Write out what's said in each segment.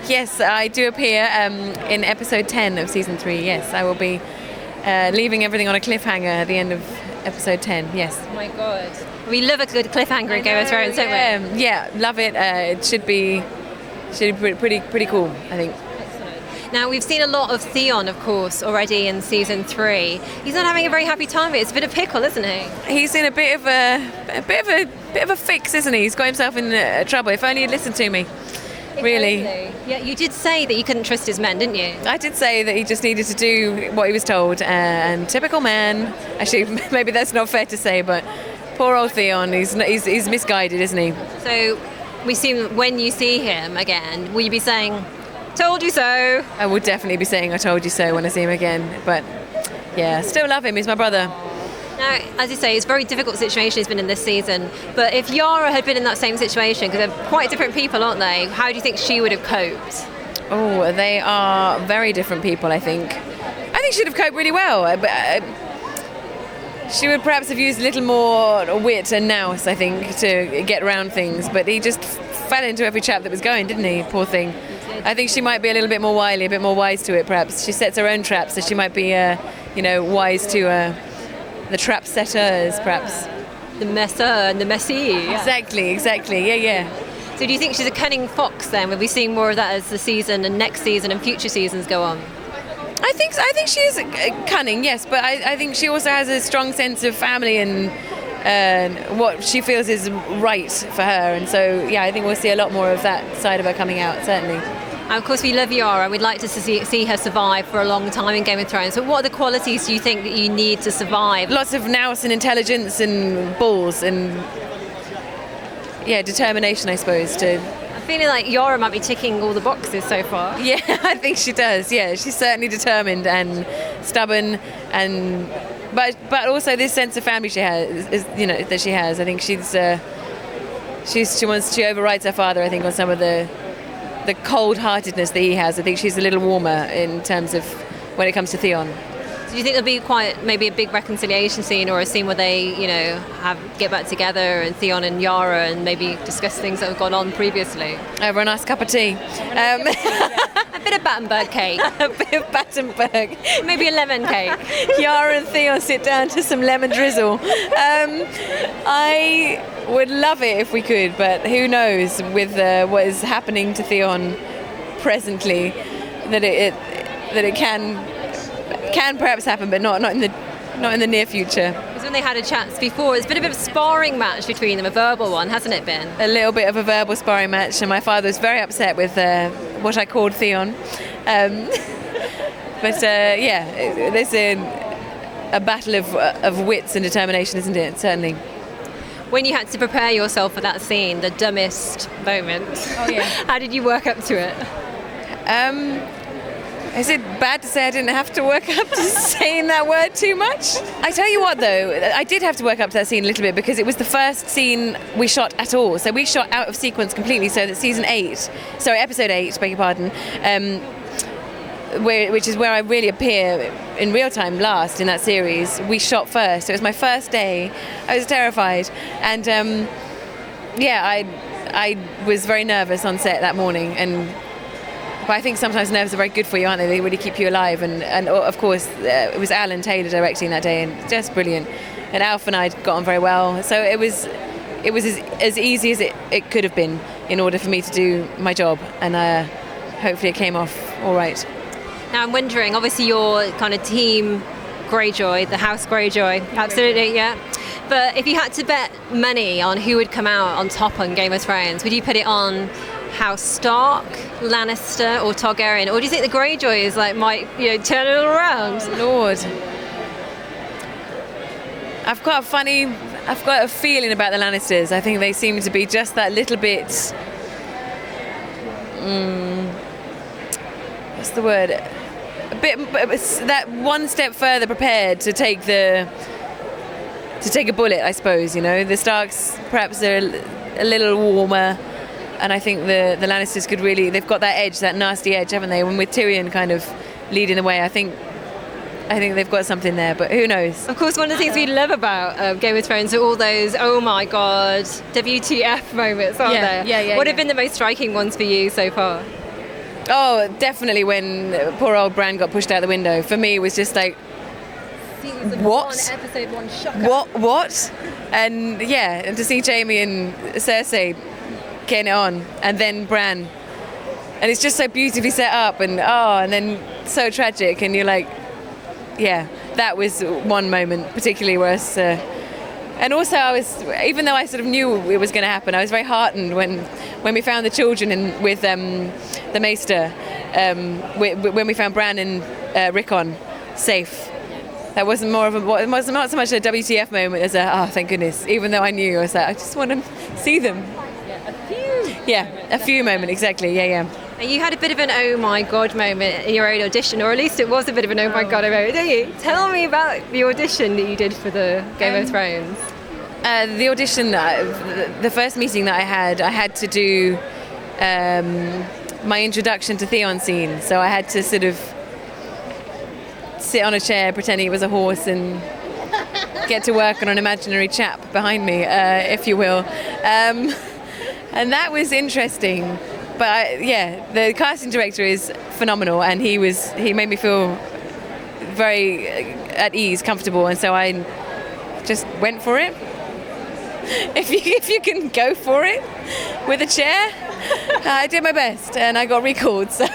Yes, I do appear in episode 10 of season 3. Yes, I will be leaving everything on a cliffhanger at the end of episode 10. Yes. Oh my God. We love a good cliffhanger in Game of Thrones, don't we? Yeah, love it. It should be pretty cool, I think. Now, we've seen a lot of Theon, of course, already in season 3. He's not having a very happy time. It's a bit of pickle, isn't he? He's in a bit of a fix, isn't he? He's got himself in trouble. If only he'd listened to me. Really. Yeah, you did say that you couldn't trust his men, didn't you? I did say that he just needed to do what he was told. And typical man. Actually, maybe that's not fair to say, but poor old Theon. He's misguided, isn't he? So, we assume when you see him again, will you be saying, "Told you so"? I will definitely be saying "I told you so" when I see him again. But yeah, still love him. He's my brother. Now, as you say, it's a very difficult situation he's been in this season. But if Yara had been in that same situation, because they're quite different people, aren't they? How do you think she would have coped? Oh, they are very different people, I think. I think she'd have coped really well. But she would perhaps have used a little more wit and nous, I think, to get around things. But he just fell into every trap that was going, didn't he? Poor thing. I think she might be a little bit more wily, a bit more wise to it, perhaps. She sets her own traps, so she might be, wise to the trap setters, perhaps. The messer and the messy. Exactly, yeah. So do you think she's a cunning fox then? Will we see more of that as the season and next season and future seasons go on? I think she is cunning, yes, but I think she also has a strong sense of family and what she feels is right for her. And so, yeah, I think we'll see a lot more of that side of her coming out, certainly. And of course, we love Yara. We'd like to see her survive for a long time in Game of Thrones. But what are the qualities do you think that you need to survive? Lots of nous and intelligence and balls and, yeah, determination, I suppose. I'm feeling like Yara might be ticking all the boxes so far. Yeah, I think she does. Yeah, she's certainly determined and stubborn, and but also this sense of family she has, that she has. I think she overrides her father, I think, on some of the cold-heartedness that he has. I think she's a little warmer in terms of when it comes to Theon. So do you think there'll be quite maybe a big reconciliation scene, or a scene where they, get back together and Theon and Yara and maybe discuss things that have gone on previously? Over a nice cup of tea. A bit of Battenberg cake. A bit of Battenberg. Maybe a lemon cake. Yara and Theon sit down to some lemon drizzle. I would love it if we could, but who knows with what is happening to Theon presently, that it can perhaps happen, but not in the near future. Because when they had a chat before, it's been a bit of a sparring match between them, a verbal one, hasn't it been? A little bit of a verbal sparring match, and my father was very upset with what I called Theon. But there's a battle of wits and determination, isn't it? Certainly. When you had to prepare yourself for that scene, the dumbest moment, how did you work up to it? Is it bad to say I didn't have to work up to saying that word too much? I tell you what, though, I did have to work up to that scene a little bit because it was the first scene we shot at all. So we shot out of sequence completely, so that episode 8, beg your pardon, which is where I really appear in real time last in that series, we shot first. It was my first day. I was terrified. And I was very nervous on set that morning, but I think sometimes nerves are very good for you, aren't they? They really keep you alive. And of course, it was Alan Taylor directing that day, and just brilliant. And Alf and I got on very well. So it was as easy as it could have been in order for me to do my job. And hopefully it came off all right. Now I'm wondering, obviously you're kind of team Greyjoy, the House Greyjoy. Absolutely, yeah. But if you had to bet money on who would come out on top on Game of Thrones, would you put it on House Stark, Lannister, or Targaryen, or do you think the Greyjoys might turn it all around? Lord, I've got a feeling about the Lannisters. I think they seem to be just that little bit. What's the word? A bit that one step further prepared to take a bullet, I suppose. The Starks perhaps are a little warmer. And I think the Lannisters they've got that edge, that nasty edge, haven't they? When with Tyrion kind of leading the way, I think they've got something there, but who knows? Of course, one of the things we love about Game of Thrones are all those, oh my God, WTF moments, aren't there? Yeah. What have been the most striking ones for you so far? Oh, definitely when poor old Bran got pushed out the window. For me, it was just like, what? One episode, one shocker. What? And yeah, and to see Jaime and Cersei getting it on, and then Bran, and it's just so beautifully set up, and then so tragic, and you're like, yeah, that was one moment particularly where and also I was, even though I sort of knew it was going to happen, I was very heartened when we found the children with the Maester, when we found Bran and Rickon safe. That wasn't it was not so much a WTF moment as thank goodness. Even though I knew, I was like, I just want to see them. A few moments, exactly. Yeah. And you had a bit of an oh my god moment in your own audition, or at least it was a bit of an oh my god moment, didn't you? Tell me about the audition that you did for the Game of Thrones. The audition, the first meeting that I had to do my introduction to Theon scene. So I had to sort of sit on a chair pretending it was a horse and get to work on an imaginary chap behind me, if you will. And that was interesting. But the casting director is phenomenal, and he made me feel very at ease, comfortable, and so I just went for it. If you can go for it with a chair, I did my best, and I got recalled. So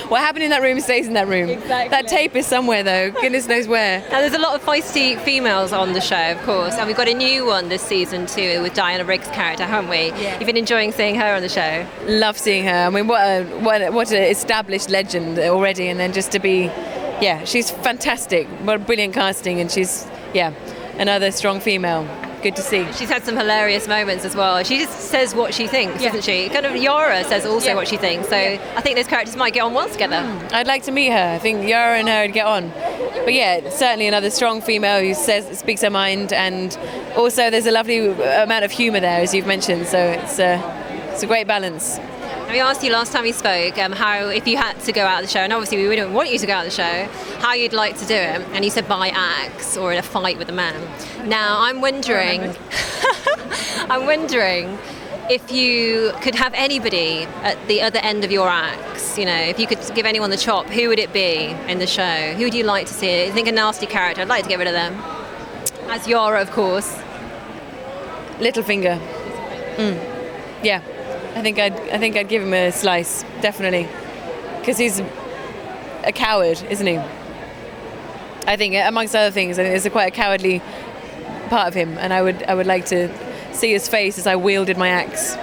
what happened in that room stays in that room. Exactly. That tape is somewhere, though. Goodness knows where. Now, there's a lot of feisty females on the show, of course, and we've got a new one this season too with Diana Rigg's character, haven't we? Yeah. You've been enjoying seeing her on the show. Love seeing her. I mean, what an established legend already, and then just to be, she's fantastic. What a brilliant casting, and she's another strong female. Good to see. She's had some hilarious moments as well. She just says what she thinks, doesn't she? Kind of Yara says also what she thinks. So I think those characters might get on well together. I'd like to meet her. I think Yara and her would get on. But certainly another strong female who speaks her mind, and also there's a lovely amount of humour there, as you've mentioned. So it's a great balance. We asked you last time we spoke how, if you had to go out of the show, and obviously we wouldn't want you to go out of the show, how you'd like to do it, and you said by axe or in a fight with a man. Now I'm wondering, if you could have anybody at the other end of your axe, if you could give anyone the chop, who would it be in the show? Who would you like to see? I think a nasty character. I'd like to get rid of them. As Yara, of course. Littlefinger. Yeah. I think I'd give him a slice, definitely, because he's a coward, isn't he? I think, amongst other things, I think there's quite a cowardly part of him, and I would like to see his face as I wielded my axe.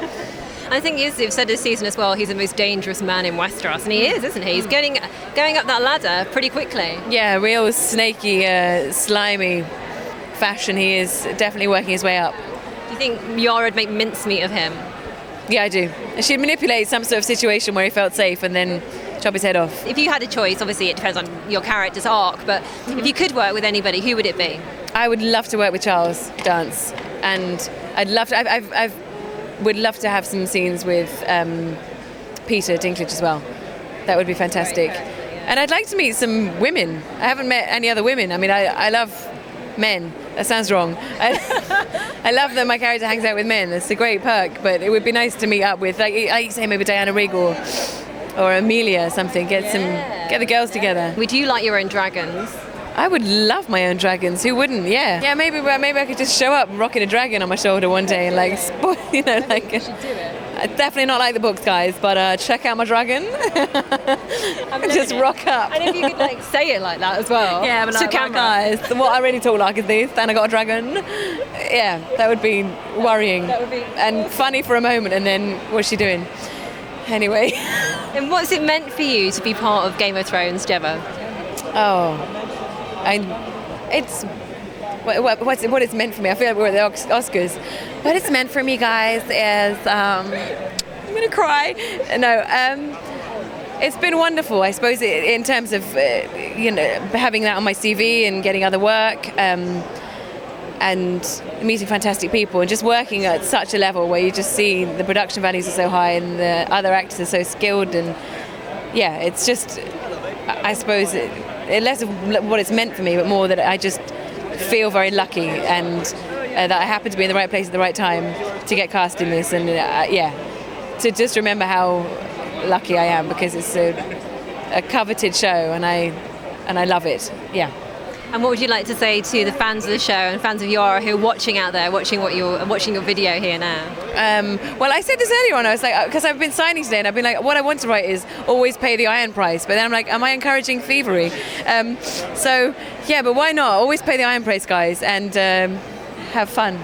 I think you've said this season as well, he's the most dangerous man in Westeros, and he is, isn't he? He's going up that ladder pretty quickly. Yeah, real snaky, slimy fashion. He is definitely working his way up. Do you think Yara would make mincemeat of him? Yeah, I do. She'd manipulate some sort of situation where he felt safe and then chop his head off. If you had a choice, obviously it depends on your character's arc, but if you could work with anybody, who would it be? I would love to work with Charles Dance, and I'd love to. I would love to have some scenes with Peter Dinklage as well. That would be fantastic. And I'd like to meet some women. I haven't met any other women. I mean, I love men. That sounds wrong. I love that my character hangs out with men. It's a great perk, but it would be nice to meet up with, I say maybe Diana Rigg or Emilia or something. Get the girls together. Would you like your own dragons? I would love my own dragons. Who wouldn't? Yeah. Maybe I could just show up rocking a dragon on my shoulder one day and You should do it. Definitely not like the books, guys, but check out my dragon. Just rock up. And if you could say it like that as well. Yeah, but like, guys, what I really talk like is this, and I got a dragon. Yeah, that would be worrying. And funny for a moment, and then what's she doing? Anyway. And what's it meant for you to be part of Game of Thrones, Gemma? What it's meant for me. I feel like we're at the Oscars. What it's meant for me, guys, is I'm gonna cry. No, it's been wonderful. I suppose in terms of having that on my CV and getting other work, and meeting fantastic people and just working at such a level where you just see the production values are so high and the other actors are so skilled, and it's just, I suppose, less of what it's meant for me, but more that I just feel very lucky and that I happen to be in the right place at the right time to get cast in this, and to just remember how lucky I am, because it's a coveted show, and I love it. Yeah. And what would you like to say to the fans of the show and fans of Yara who are watching out there, watching your video here now? Well, I said this earlier on. I was like, because I've been signing today, and I've been like, what I want to write is always pay the iron price. But then I'm like, am I encouraging thievery? So yeah, but why not? Always pay the iron price, guys, and have fun.